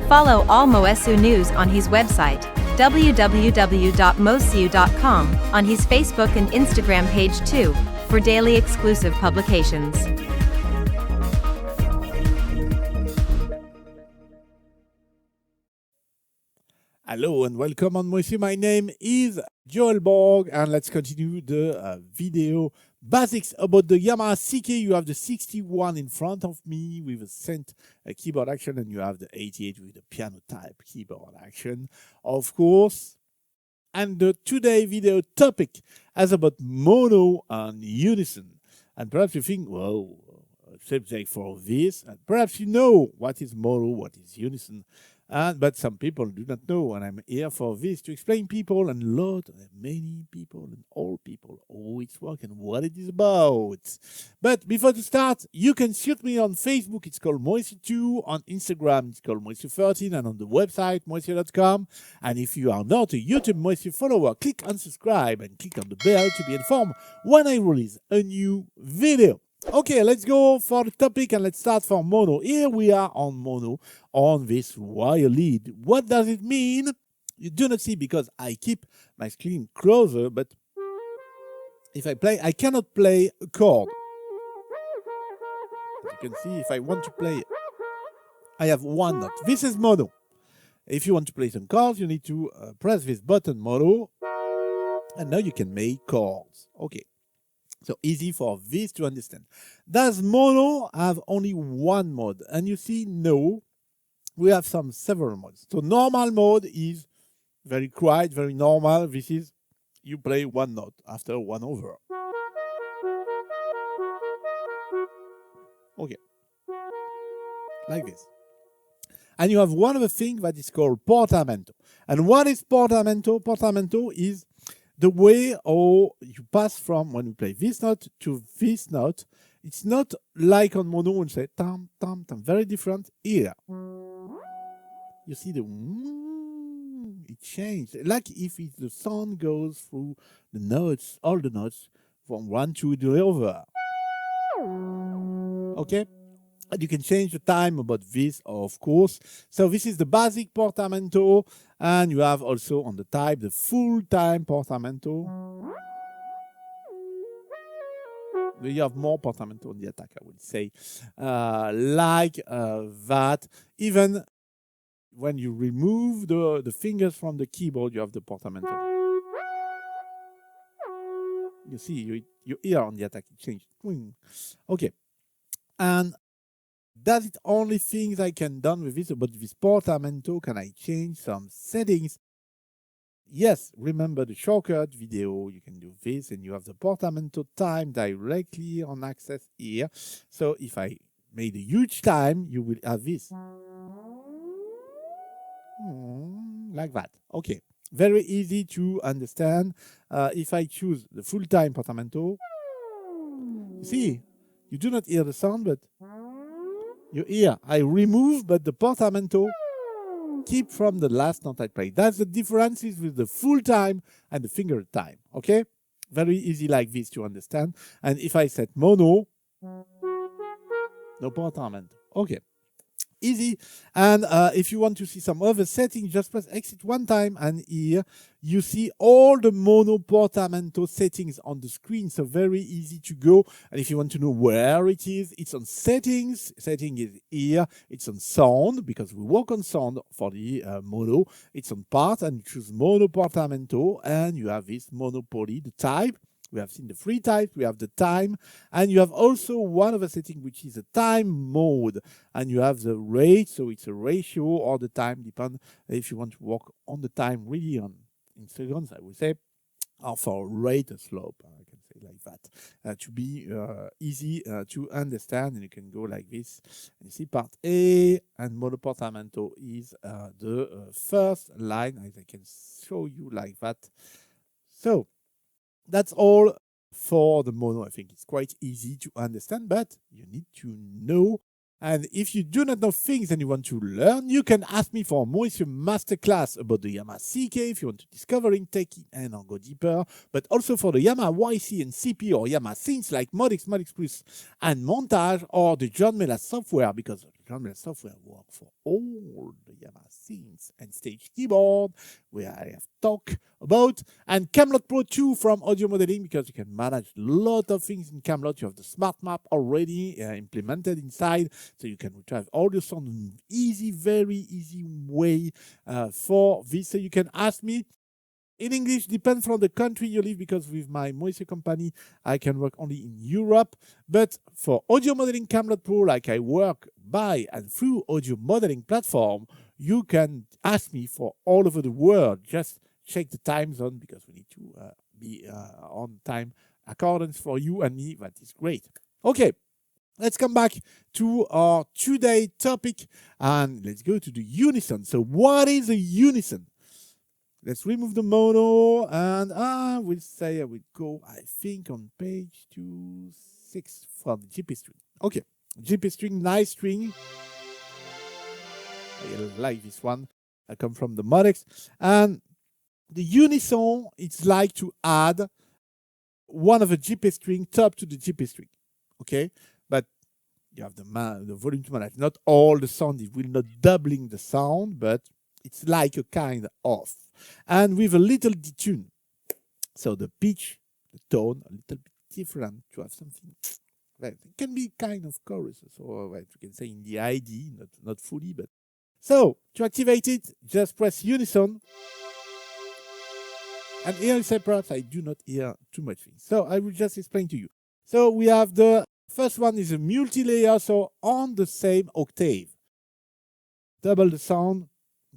Follow all Moesu news on his website, www.moesu.com, on his Facebook and Instagram page too, for daily exclusive publications. Hello and welcome on Moesu. My name is Joel Borg, and let's continue the video basics about the Yamaha CK. You have the 61 in front of me with a synth keyboard action, and you have the 88 with the piano type keyboard action, of course. And the today video topic is about mono and unison. And perhaps you think, well, subject for this, and perhaps you know what is mono, what is unison. But some people do not know, and I'm here for this to explain people and many people and all people how it's working and what it is about. But before to start, you can shoot me on Facebook, it's called Moesu2, on Instagram, it's called Moesu13, and on the website, Moesu.com. And if you are not a YouTube Moesu follower, click on subscribe and click on the bell to be informed when I release a new video. Okay, let's go for the topic and let's start from mono. Here we are on mono on this wire lead. What does it mean? You do not see because I keep my screen closer, but if I play, I cannot play a chord. As you can see, if I want to play, I have one note. This is mono. If you want to play some chords, you need to press this button mono, and now you can make chords. Okay. So easy for this to understand. Does mono have only one mode? And you see, no, we have several modes. So normal mode is very quiet, very normal. This is, you play one note after one over. Okay. Like this. And you have one other thing that is called portamento. And what is portamento? Portamento is the way how you pass from when you play this note to this note. It's not like on mono and say tam tam tam, very different here. You see the it changed, like if the sound goes through the notes, all the notes from one to the other. Okay, and you can change the time about this, of course. So this is the basic portamento. And you have also on the type the full time portamento. You have more portamento on the attack, I would say. That. Even when you remove the fingers from the keyboard, you have the portamento. You see, you hear on the attack, it changed. Okay. And that's the only things I can done with this. But this portamento, can I change some settings? Yes, remember the shortcut video, you can do this, and you have the portamento time directly on access here. So if I made a huge time, you will have this. Like that. Okay, very easy to understand. If I choose the full time portamento, see, you do not hear the sound, but you hear, I remove, but the portamento keep from the last note I played. That's the differences with the full time and the finger time. Okay? Very easy like this to understand. And if I set mono, no portamento. Okay. Easy. And if you want to see some other settings, just press exit one time, and here you see all the mono portamento settings on the screen. So very easy to go. And if you want to know where it is, it's on settings. Setting is here. It's on sound, because we work on sound for the mono. It's on part, and you choose mono portamento, and you have this monopoly, the type. We have seen the three types, we have the time, and you have also one other setting, which is a time mode, and you have the rate, so it's a ratio, or the time, depend if you want to work on the time really in seconds, I would say, or for rate or slope, I can say like that, to be easy to understand. And you can go like this, and you see part A, and mono portamento is the first line, as I can show you like that. So that's all For the mono, I think it's quite easy to understand, but you need to know. And if you do not know things and you want to learn, you can ask me for a Mauricio masterclass about the Yamaha CK if you want to discover in tech and or go deeper, but also for the Yamaha YC and CP or Yamaha synths like Modix, Modix Plus, and Montage, or the John Mela software, because the John Mela software works for all the Yamaha synths and stage keyboard, where I have talked about, and Camlot Pro 2 from audio modeling, because you can manage a lot of things in Camlot. You have the smart map already implemented inside, so you can retrieve all your sound in easy, very easy way for this. So you can ask me in English, depends from the country you live, because with my Mauricio company, I can work only in Europe. But for audio modeling Camlot Pro, like I work by and through audio modeling platform, you can ask me for all over the world. Just check the time zone, because we need to be on time accordance for you and me. That is great. Okay. Let's come back to our today topic and let's go to the unison. So what is a unison? Let's remove the mono and I will say I will go, I think, on page 26 from GP string. Okay, GP string, nice string. I like this one. I come from the Modix. And the unison, it's like to add one of a GP string top to the GP string. Okay, but you have the volume to manage. Not all the sound, it will not doubling the sound, but it's like a kind of. And with a little detune. So the pitch, the tone, a little bit different to have something. Right. It can be kind of chorus, or right, you can say in the ID, not fully, but. So to activate it, just press unison. And here you say, perhaps I do not hear too much things. So I will just explain to you. So we have the first one is a multi-layer, so on the same octave. Double the sound,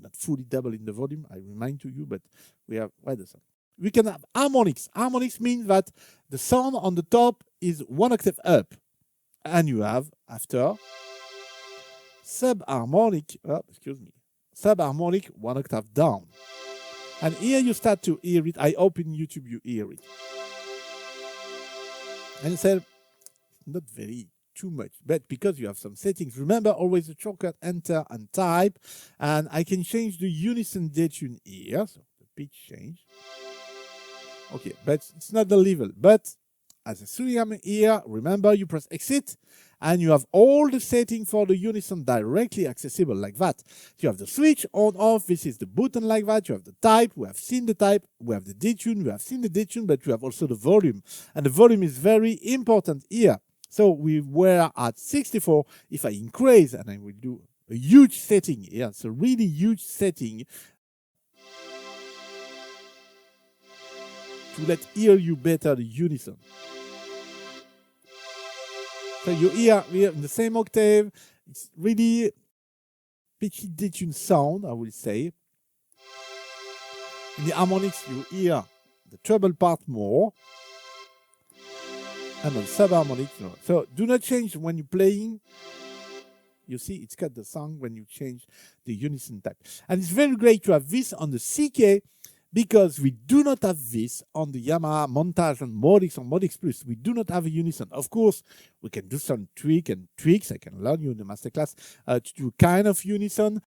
not fully double in the volume, I remind to you, but we have the sound. We can have harmonics. Harmonics means that the sound on the top is one octave up. And you have, after, subharmonic, subharmonic one octave down. And here you start to hear it. I open YouTube, you hear it. And say, not very too much, but because you have some settings, remember always the shortcut enter and type, and I can change the unison detune here, so the pitch change. Okay, but it's not the level, but as a 3M here, remember you press exit and you have all the settings for the unison directly accessible like that. So you have the switch on off, this is the button like that, you have the type, we have seen the type, we have the detune, we have seen the detune, but we have also the volume. And the volume is very important here. So we were at 64. If I increase, and I will do a huge setting here, it's a really huge setting to let hear you better the unison. So you hear we are in the same octave. It's really pitchy detune sound, I will say. In the harmonics, you hear the treble part more. And on subharmonic, no. So do not change when you're playing. You see, it's cut the sound when you change the unison type. And it's very great to have this on the CK because we do not have this on the Yamaha Montage and Modix or Modix Plus. We do not have a unison. Of course, we can do some tricks. I can learn you in the masterclass to do kind of unison.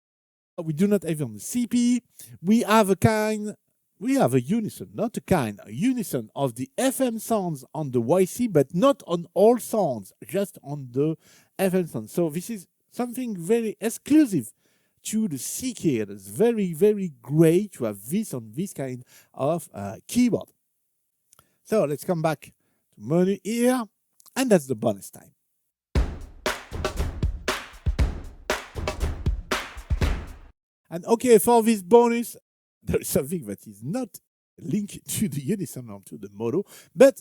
We do not have on the CP. We have a unison, not a unison of the FM sounds on the YC, but not on all sounds, just on the FM sounds. So this is something very exclusive to the CK. It's very, very great to have this on this kind of keyboard. So let's come back to menu here, and that's the bonus time. And okay, for this bonus, there is something that is not linked to the unison or to the mono, but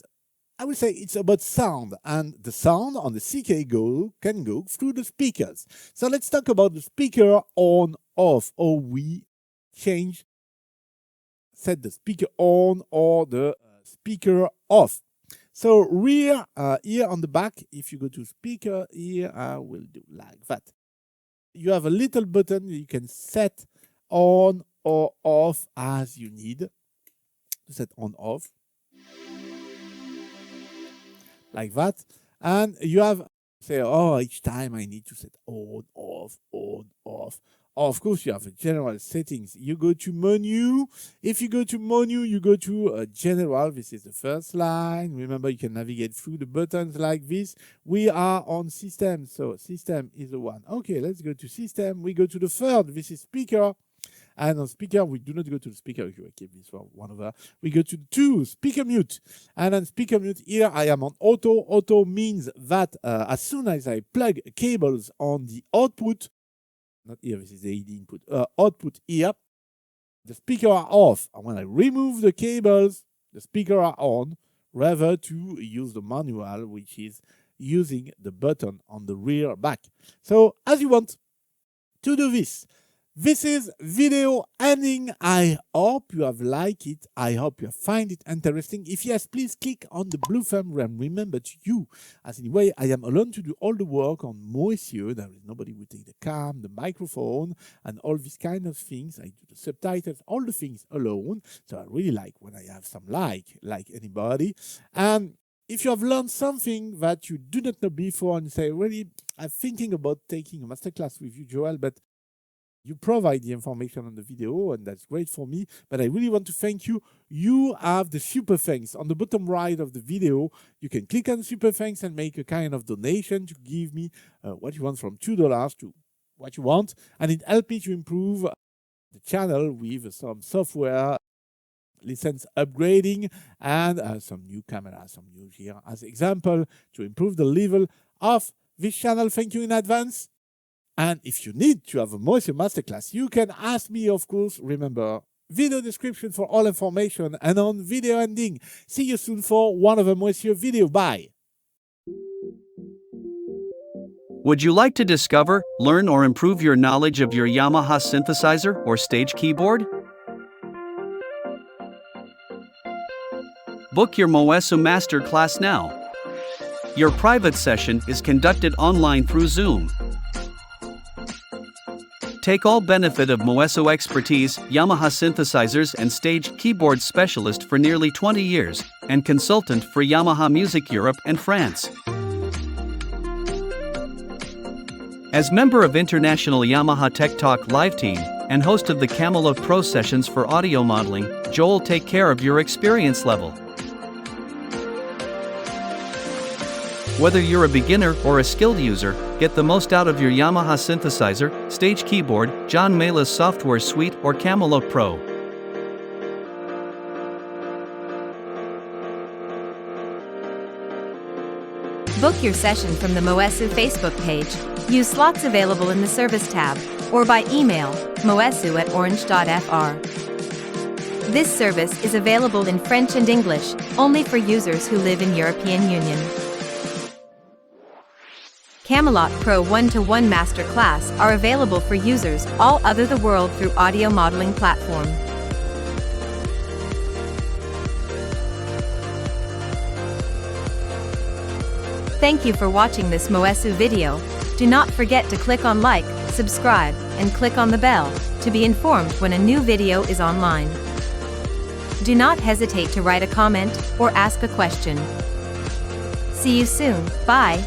I would say it's about sound, and the sound on the CK can go through the speakers. So let's talk about the speaker on off, or we set the speaker on or the speaker off. So here on the back, if you go to speaker here, I will do like that. You have a little button you can set on or off as you need to set on off. like that. And you have, say, oh, each time I need to set on, off, on, off. Of course, you have the general settings. You go to menu. If you go to menu, you go to general. This is the first line. Remember, you can navigate through the buttons like this. We are on system, so system is the one. Okay, let's go to system. We go to the third. This is speaker. And on speaker, we do not go to the speaker. Okay, we keep this one over. We go to 2, speaker mute. And on speaker mute, here I am on auto. Auto means that as soon as I plug cables on the output, not here, this is the AD input, output here, the speaker are off. And when I remove the cables, the speaker are on, rather to use the manual, which is using the button on the rear back. So as you want to do this, this is video ending. I hope you have liked it. I hope you find it interesting. If yes, please click on the blue thumb and remember to you, as anyway, I am alone to do all the work on Monsieur. There is nobody who take the cam, the microphone, and all these kind of things. I do the subtitles, all the things alone. So I really like when I have some like anybody. And if you have learned something that you do not know before and you say, really, I'm thinking about taking a masterclass with you, Joel, but you provide the information on the video, and that's great for me. But I really want to thank you. You have the super thanks on the bottom right of the video. You can click on super thanks and make a kind of donation to give me what you want, from $2 to what you want. And it helps me to improve the channel with some software, license upgrading, and some new cameras, some new here as example to improve the level of this channel. Thank you in advance. And if you need to have a Monsieur Masterclass, you can ask me, of course. Remember, video description for all information, and on video ending. See you soon for one of a Monsieur video. Bye. Would you like to discover, learn, or improve your knowledge of your Yamaha synthesizer or stage keyboard? Book your Moesu Masterclass now. Your private session is conducted online through Zoom. Take all benefit of Moesu expertise, Yamaha synthesizers and stage keyboard specialist for nearly 20 years, and consultant for Yamaha Music Europe and France. As member of International Yamaha Tech Talk live team, and host of the Camelot Pro sessions for audio modeling, Joel take care of your experience level. Whether you're a beginner or a skilled user, get the most out of your Yamaha synthesizer, stage keyboard, John Mayla's software suite, or Camelot Pro. Book your session from the Moesu Facebook page. Use slots available in the service tab, or by email, moesu@orange.fr. This service is available in French and English, only for users who live in European Union. Camelot Pro 1-to-1 Masterclass are available for users all over the world through audio modeling platform. Thank you for watching this Moesu video. Do not forget to click on like, subscribe, and click on the bell to be informed when a new video is online. Do not hesitate to write a comment or ask a question. See you soon. Bye.